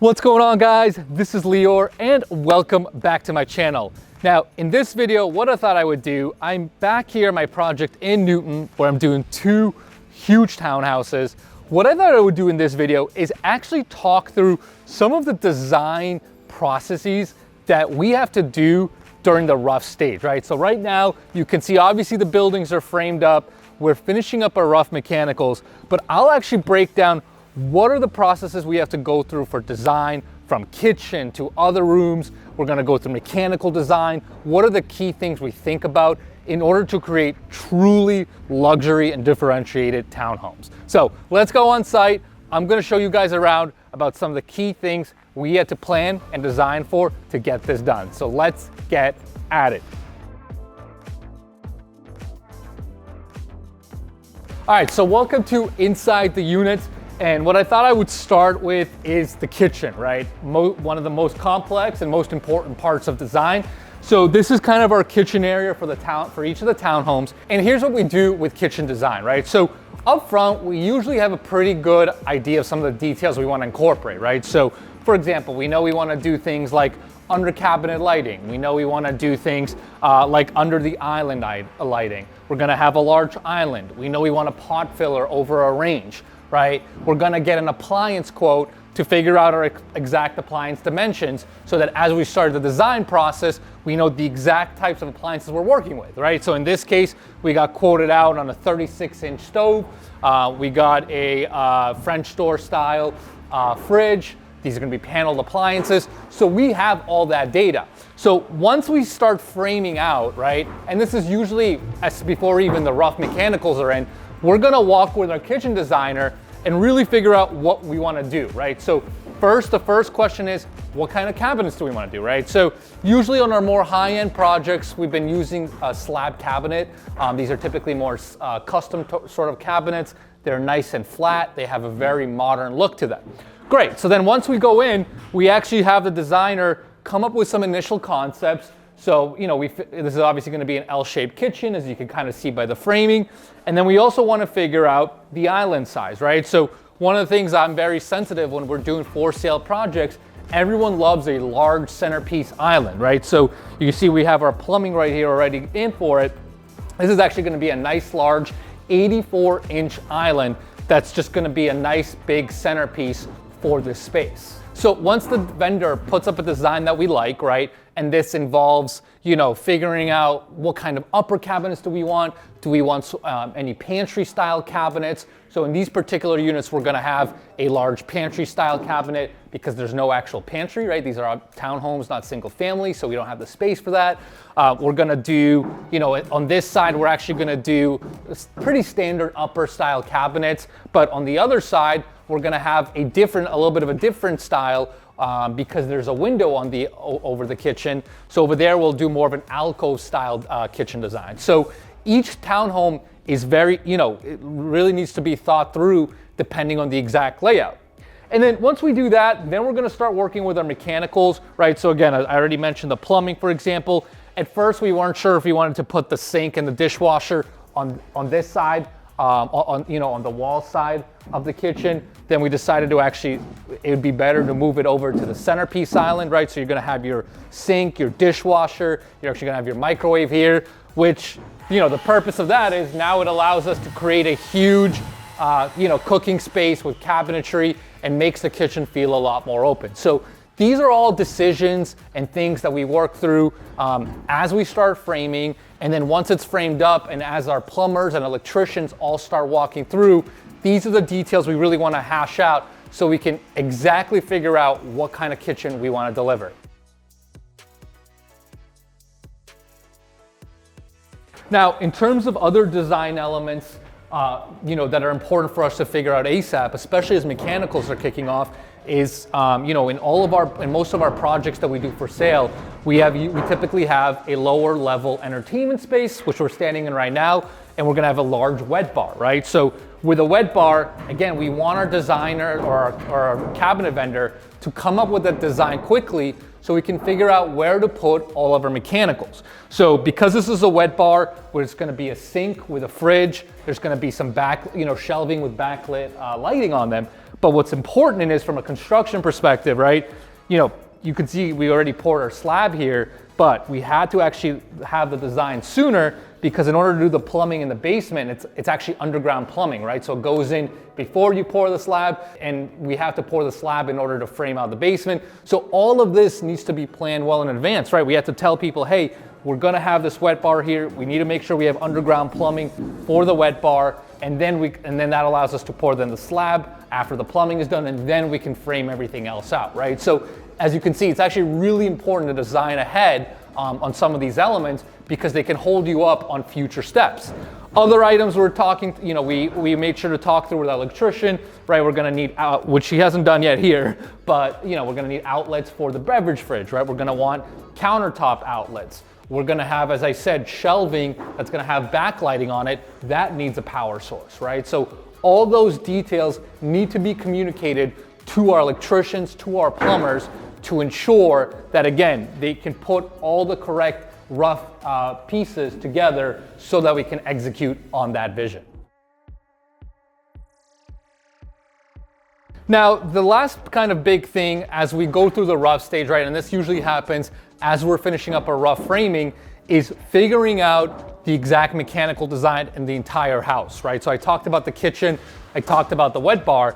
What's going on, guys? This is Lior and welcome back to my channel. Now in this video, what I thought I would do, I'm back here at my project in Newton where I'm doing two huge townhouses. What I thought I would do in this video is actually talk through some of the design processes that we have to do during the rough stage, right? So right now you can see obviously the buildings are framed up. We're finishing up our rough mechanicals, but I'll actually break down what are the processes we have to go through for design, from kitchen to other rooms. We're gonna go through mechanical design. What are the key things we think about in order to create truly luxury and differentiated townhomes? So let's go on site. I'm gonna show you guys around about some of the key things we had to plan and design for to get this done. So let's get at it. All right, so welcome to inside the units. And what I thought I would start with is the kitchen, right? One of the most complex and most important parts of design. So this is kind of our kitchen area for each of the townhomes. And here's what we do with kitchen design, right? So up front, we usually have a pretty good idea of some of the details we want to incorporate, right? So for example, we know we want to do things like under cabinet lighting. We know we want to do things like under the island lighting. We're going to have a large island. We know we want a pot filler over a range, right? We're gonna get an appliance quote to figure out our exact appliance dimensions so that as we start the design process, we know the exact types of appliances we're working with, right? So in this case, we got quoted out on a 36-inch stove. We got a French door style fridge. These are gonna be paneled appliances. So we have all that data. So once we start framing out, right? And this is usually before even the rough mechanicals are in, we're gonna walk with our kitchen designer and really figure out what we wanna do, right? So the first question is, what kind of cabinets do we wanna do, right? So usually on our more high-end projects, we've been using a slab cabinet. These are typically more custom sort of cabinets. They're nice and flat. They have a very modern look to them. Great, so then once we go in, we actually have the designer come up with some initial concepts. So, you know, this is obviously going to be an L-shaped kitchen, as you can kind of see by the framing. And then we also want to figure out the island size, right? So one of the things I'm very sensitive when we're doing for sale projects, everyone loves a large centerpiece island, right? So you can see we have our plumbing right here already in for it. This is actually going to be a nice large 84-inch island that's just going to be a nice big centerpiece for this space. So once the vendor puts up a design that we like, right, and this involves, you know, figuring out what kind of upper cabinets do we want? Do we want any pantry style cabinets? So in these particular units, we're gonna have a large pantry style cabinet because there's no actual pantry, right? These are townhomes, not single family, so we don't have the space for that. We're gonna do, you know, on this side, we're actually gonna do pretty standard upper style cabinets, but on the other side, we're gonna have a little bit of a different style because there's a window on over the kitchen. So over there, we'll do more of an alcove style kitchen design. So each townhome is very, you know, it really needs to be thought through depending on the exact layout. And then once we do that, then we're gonna start working with our mechanicals, right? So again, I already mentioned the plumbing, for example. At first, we weren't sure if we wanted to put the sink and the dishwasher on this side, on the wall side of the kitchen. Then we decided to it would be better to move it over to the centerpiece island, right? So you're gonna have your sink, your dishwasher, you're actually gonna have your microwave here, which, you know, the purpose of that is now it allows us to create a huge, cooking space with cabinetry and makes the kitchen feel a lot more open. So these are all decisions and things that we work through as we start framing. And then once it's framed up and as our plumbers and electricians all start walking through, these are the details we really want to hash out so we can exactly figure out what kind of kitchen we want to deliver. Now, in terms of other design elements, that are important for us to figure out ASAP, especially as mechanicals are kicking off, is in most of our projects that we do for sale, we typically have a lower level entertainment space, which we're standing in right now, and we're gonna have a large wet bar, right? So with a wet bar, again, we want our designer or our cabinet vendor to come up with a design quickly so we can figure out where to put all of our mechanicals. So because this is a wet bar, where it's gonna be a sink with a fridge, there's gonna be some shelving with backlit lighting on them. But what's important is from a construction perspective, right? You know, you can see we already poured our slab here, but we had to actually have the design sooner because in order to do the plumbing in the basement, it's actually underground plumbing, right? So it goes in before you pour the slab, and we have to pour the slab in order to frame out the basement. So all of this needs to be planned well in advance, right? We have to tell people, hey, we're gonna have this wet bar here. We need to make sure we have underground plumbing for the wet bar, and then that allows us to pour then the slab after the plumbing is done, and then we can frame everything else out, right? So as you can see, it's actually really important to design ahead on some of these elements because they can hold you up on future steps. Other items we're talking, you know, we made sure to talk through with our electrician, right? We're gonna need, which he hasn't done yet here, but you know, we're gonna need outlets for the beverage fridge, right? We're gonna want countertop outlets. We're gonna have, as I said, shelving that's gonna have backlighting on it. That needs a power source, right? So all those details need to be communicated to our electricians, to our plumbers, to ensure that, again, they can put all the correct rough pieces together so that we can execute on that vision. Now, the last kind of big thing as we go through the rough stage, right, and this usually happens as we're finishing up our rough framing, is figuring out the exact mechanical design in the entire house, right? So I talked about the kitchen, I talked about the wet bar,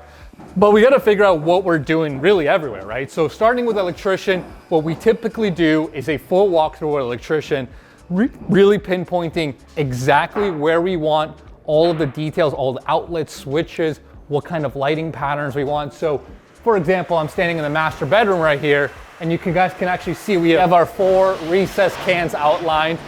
but we gotta figure out what we're doing really everywhere, right? So starting with electrician, what we typically do is a full walkthrough with electrician, really pinpointing exactly where we want all of the details, all the outlets, switches, what kind of lighting patterns we want. So for example, I'm standing in the master bedroom right here, and you guys can actually see we have our 4 recessed cans outlined,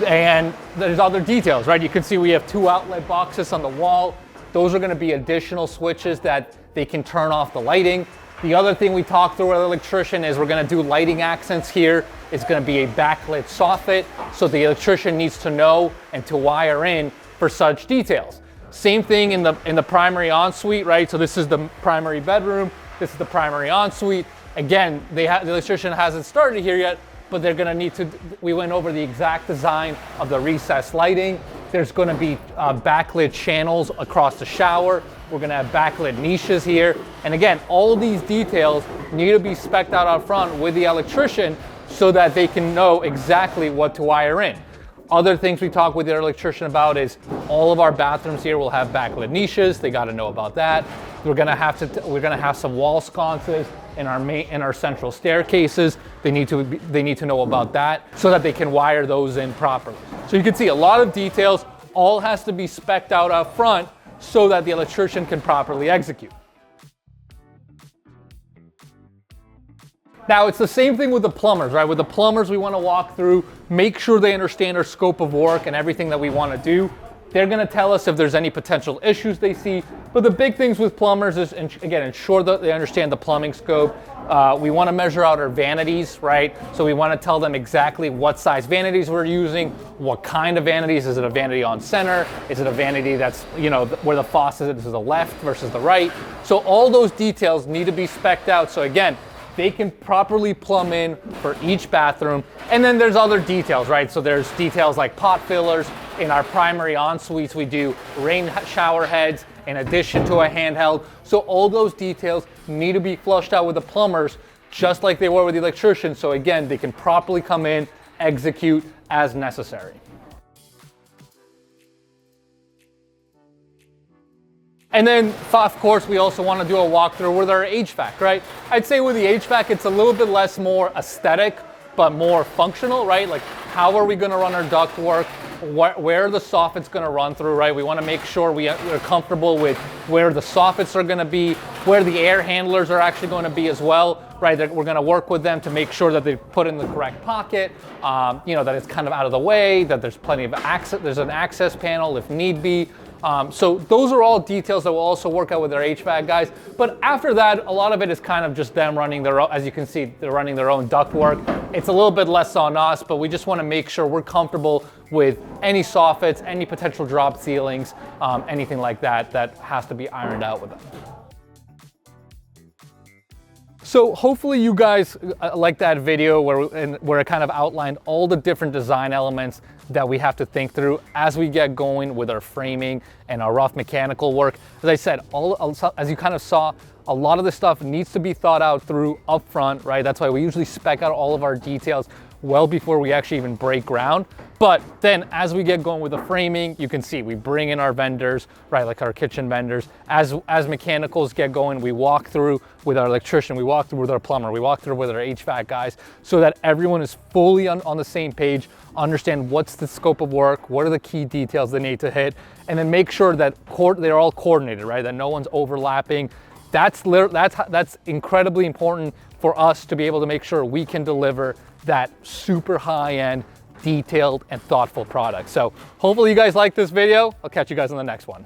and there's other details, right? You can see we have 2 outlet boxes on the wall. Those are gonna be additional switches that they can turn off the lighting. The other thing we talked through with the electrician is we're gonna do lighting accents here. It's gonna be a backlit soffit, so the electrician needs to know and to wire in for such details. Same thing in the primary ensuite, right? So this is the primary bedroom, this is the primary ensuite. Again, the electrician hasn't started here yet, but they're gonna need to, we went over the exact design of the recessed lighting. There's gonna be backlit channels across the shower. We're gonna have backlit niches here. And again, all of these details need to be spec'd out up front with the electrician so that they can know exactly what to wire in. Other things we talk with the electrician about is all of our bathrooms here will have backlit niches. They got to know about that. We're gonna have some wall sconces in our central staircases. They need to know about that so that they can wire those in properly. So you can see a lot of details. All has to be spec'd out up front so that the electrician can properly execute. Now, it's the same thing with the plumbers, right? With the plumbers, we want to walk through, make sure they understand our scope of work and everything that we want to do. They're going to tell us if there's any potential issues they see. But the big things with plumbers is, again, ensure that they understand the plumbing scope. We want to measure out our vanities, right? So we want to tell them exactly what size vanities we're using, what kind of vanities. Is it a vanity on center? Is it a vanity that's, you know, where the faucet is to the left versus the right? So all those details need to be spec'd out. So again, they can properly plumb in for each bathroom. And then there's other details, right? So there's details like pot fillers. In our primary en-suites, we do rain shower heads in addition to a handheld. So all those details need to be flushed out with the plumbers, just like they were with the electrician. So again, they can properly come in, execute as necessary. And then, of course, we also want to do a walkthrough with our HVAC, right? I'd say with the HVAC, it's a little bit less more aesthetic, but more functional, right? Like, how are we going to run our ductwork? Where are the soffits going to run through, right? We want to make sure we're comfortable with where the soffits are going to be, where the air handlers are actually going to be as well, right? That we're going to work with them to make sure that they put in the correct pocket, you know, that it's kind of out of the way, that there's plenty of access, there's an access panel if need be. So those are all details that we'll also work out with our HVAC guys. But after that, a lot of it is kind of just them running their own, as you can see, they're running their own ductwork. It's a little bit less on us, but we just want to make sure we're comfortable with any soffits, any potential drop ceilings, anything like that, that has to be ironed out with them. So hopefully you guys like that video where I kind of outlined all the different design elements that we have to think through as we get going with our framing and our rough mechanical work. As I said, as you kind of saw, A lot of this stuff needs to be thought out through upfront, right? That's why we usually spec out all of our details well before we actually even break ground. But then as we get going with the framing, you can see we bring in our vendors, right? Like our kitchen vendors. As mechanicals get going, we walk through with our electrician, we walk through with our plumber, we walk through with our HVAC guys, so that everyone is fully on the same page, understand what's the scope of work, what are the key details they need to hit, and then make sure that they're all coordinated, right? That no one's overlapping. That's incredibly important for us to be able to make sure we can deliver that super high-end, detailed, and thoughtful product. So hopefully you guys like this video. I'll catch you guys on the next one.